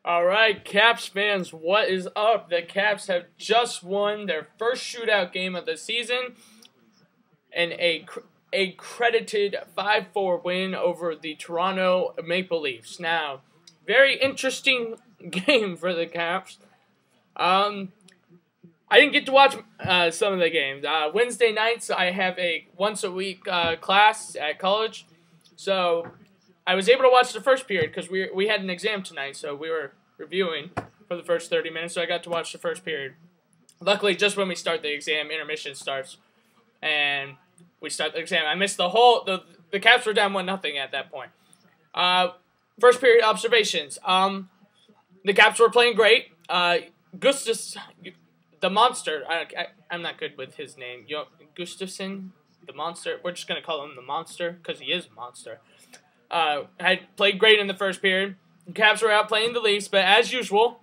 Alright, Caps fans, what is up? The Caps have just won their first shootout game of the season and a credited 5-4 win over the Toronto Maple Leafs. Now, very interesting game for the Caps. I didn't get to watch some of the games. Wednesday nights, I have a once-a-week class at college, so I was able to watch the first period because we had an exam tonight, so we were reviewing for the first 30 minutes, so I got to watch the first period. Luckily, just when we start the exam, intermission starts, and we start the exam. I missed the Caps were down 1-0 at that point. First period observations. The Caps were playing great. Gustafsson, the monster, I'm not good with his name. Gustafsson, the monster. We're just going to call him the monster because he is a monster. Had played great in the first period. The Caps were outplaying the Leafs, but as usual,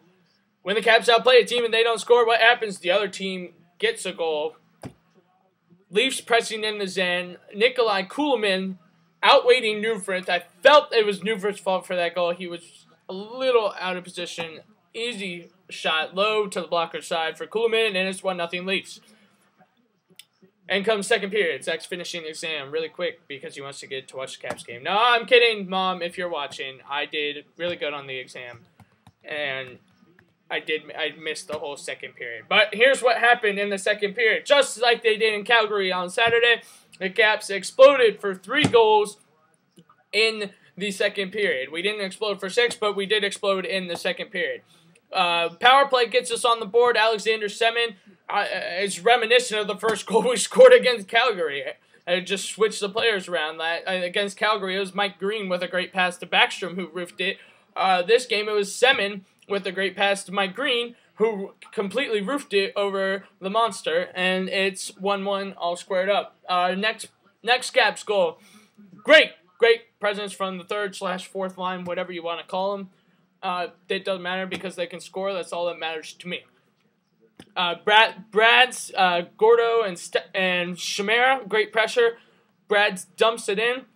when the Caps outplay a team and they don't score, what happens? The other team gets a goal. Leafs pressing in the zone. Nikolai Kulemin outweighting Newfrith. I felt it was Newfrith's fault for that goal. He was a little out of position. Easy shot, low to the blocker side for Kulemin, and it's 1-0 Leafs. And comes second period. Zach's finishing the exam really quick because he wants to get to watch the Caps game. No, I'm kidding, Mom, if you're watching. I did really good on the exam. And I missed the whole second period. But here's what happened in the second period. Just like they did in Calgary on Saturday, the Caps exploded for 3 goals in the second period. We didn't explode for 6, but we did explode in the second period. Power play gets us on the board. Alex Semin is reminiscent of the first goal we scored against Calgary. I just switched the players around. Against Calgary, it was Mike Green with a great pass to Backstrom who roofed it. This game, it was Semin with a great pass to Mike Green who completely roofed it over the monster. And it's 1-1 all squared up. Next Caps goal. Great presence from the 3rd/4th line, whatever you want to call them. It doesn't matter because they can score. That's all that matters to me. Brad's Gordo and Chimera, great pressure. Brad dumps it in.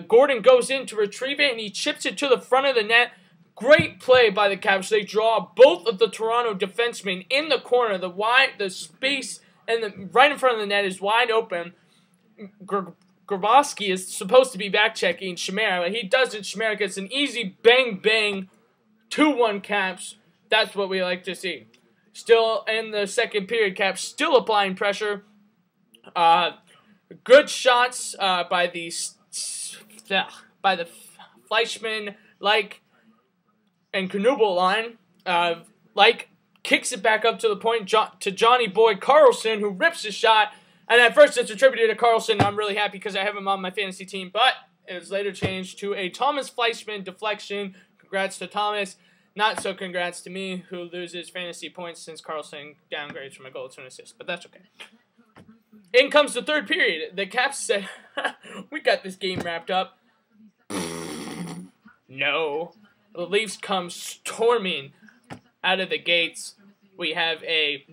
Gordon goes in to retrieve it, and he chips it to the front of the net. Great play by the Caps. They draw both of the Toronto defensemen in the corner. The space and right in front of the net is wide open. Grabowski is supposed to be back-checking Chimera, but he doesn't. Chimera gets an easy bang-bang 2-1 Caps. That's what we like to see. Still in the second period, Caps still applying pressure. Good shots by the Fleischmann, and Knubel line. Kicks it back up to the point to Johnny Boy Carlson, who rips a shot. And at first it's attributed to Carlson. I'm really happy because I have him on my fantasy team. But it was later changed to a Thomas Fleischmann deflection. Congrats to Thomas. Not so congrats to me, who loses fantasy points since Carlson downgrades from a goal to an assist. But that's okay. In comes the third period. The Caps said, we got this game wrapped up. No. The Leafs come storming out of the gates. We have a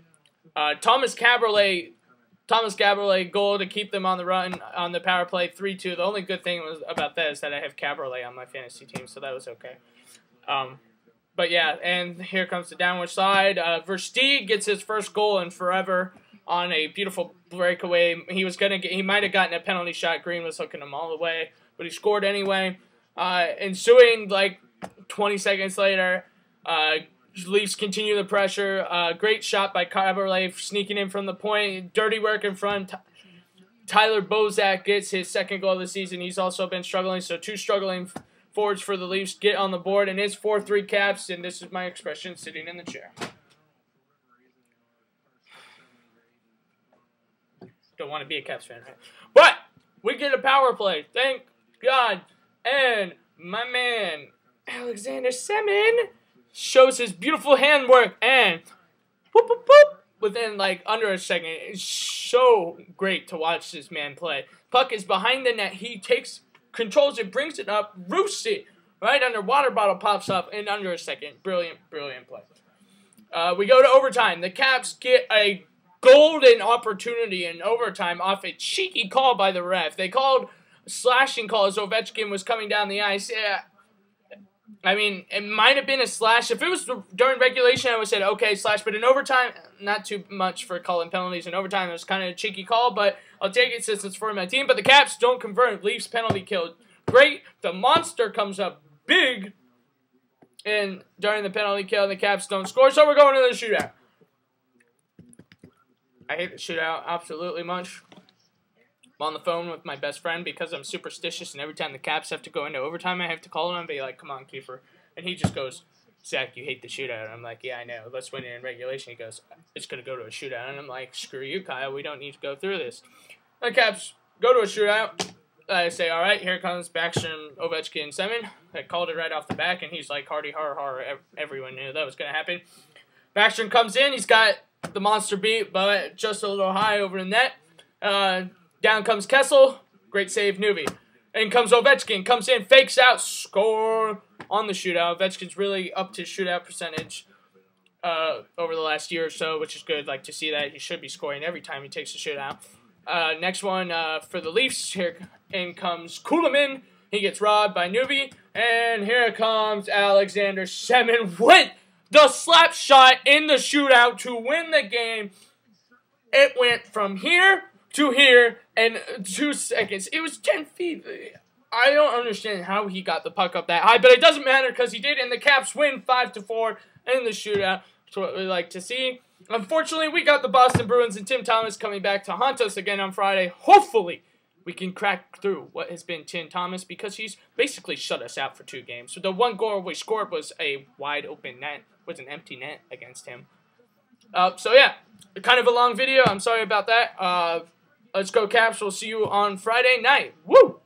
Thomas Caberlet goal to keep them on the run on the power play, 3-2. The only good thing about that is that I have Caberlet on my fantasy team, so that was okay. But yeah, and here comes the downward slide. Versteeg gets his first goal in forever on a beautiful breakaway. He might have gotten a penalty shot. Green was hooking him all the way, but he scored anyway. Ensuing 20 seconds later, Leafs continue the pressure. Great shot by Caberlet sneaking in from the point. Dirty work in front. Tyler Bozak gets his second goal of the season. He's also been struggling, so 2 struggling forwards for the Leafs get on the board, and it's 4-3 Caps, and this is my expression sitting in the chair. Don't want to be a Caps fan, right? But we get a power play. Thank God. And my man, Alex Semin, shows his beautiful handwork, and whoop, whoop, whoop, within under a second. It's so great to watch this man play. Puck is behind the net. He controls it, brings it up, roofs it right under. Water bottle pops up in under a second. Brilliant play. We go to overtime. The Caps get a golden opportunity in overtime off a cheeky call by the ref. They called a slashing call as Ovechkin was coming down the ice. I mean, it might have been a slash. If it was during regulation, I would have said, okay, slash. But in overtime, not too much for calling penalties. In overtime, it was kind of a cheeky call, but I'll take it since it's for my team. But the Caps don't convert. Leafs penalty kill. Great. The monster comes up big. And during the penalty kill, the Caps don't score. So we're going to the shootout. I hate the shootout absolutely much. I'm on the phone with my best friend because I'm superstitious, and every time the Caps have to go into overtime, I have to call him and be like, come on, Kiefer. And he just goes, Zach, you hate the shootout. And I'm like, yeah, I know. Let's win it in regulation. He goes, it's going to go to a shootout. And I'm like, screw you, Kyle. We don't need to go through this. The Caps go to a shootout. I say, all right, here comes Backstrom, Ovechkin, Semin. I called it right off the back, and he's like, hardy, har, har. Everyone knew that was going to happen. Backstrom comes in. He's got the monster beat, but just a little high over the net. Down comes Kessel. Great save, Nuvi. In comes Ovechkin. Comes in, fakes out, score on the shootout. Ovechkin's really up to shootout percentage over the last year or so, which is good. Like to see that. He should be scoring every time he takes a shootout. Next one for the Leafs. Here in comes Kulemin. He gets robbed by Nuvi. And here comes Alexander Semin with the slap shot in the shootout to win the game. It went from here to here in 2 seconds. It was 10 feet. I don't understand how he got the puck up that high, but it doesn't matter because he did, and the Caps win 5-4 in the shootout. That's what we like to see. Unfortunately, we got the Boston Bruins and Tim Thomas coming back to haunt us again on Friday. Hopefully, we can crack through what has been Tim Thomas because he's basically shut us out for 2 games. So the one goal we scored was a wide open net, was an empty net against him. So yeah, kind of a long video. I'm sorry about that. Let's go Caps. We'll see you on Friday night. Woo!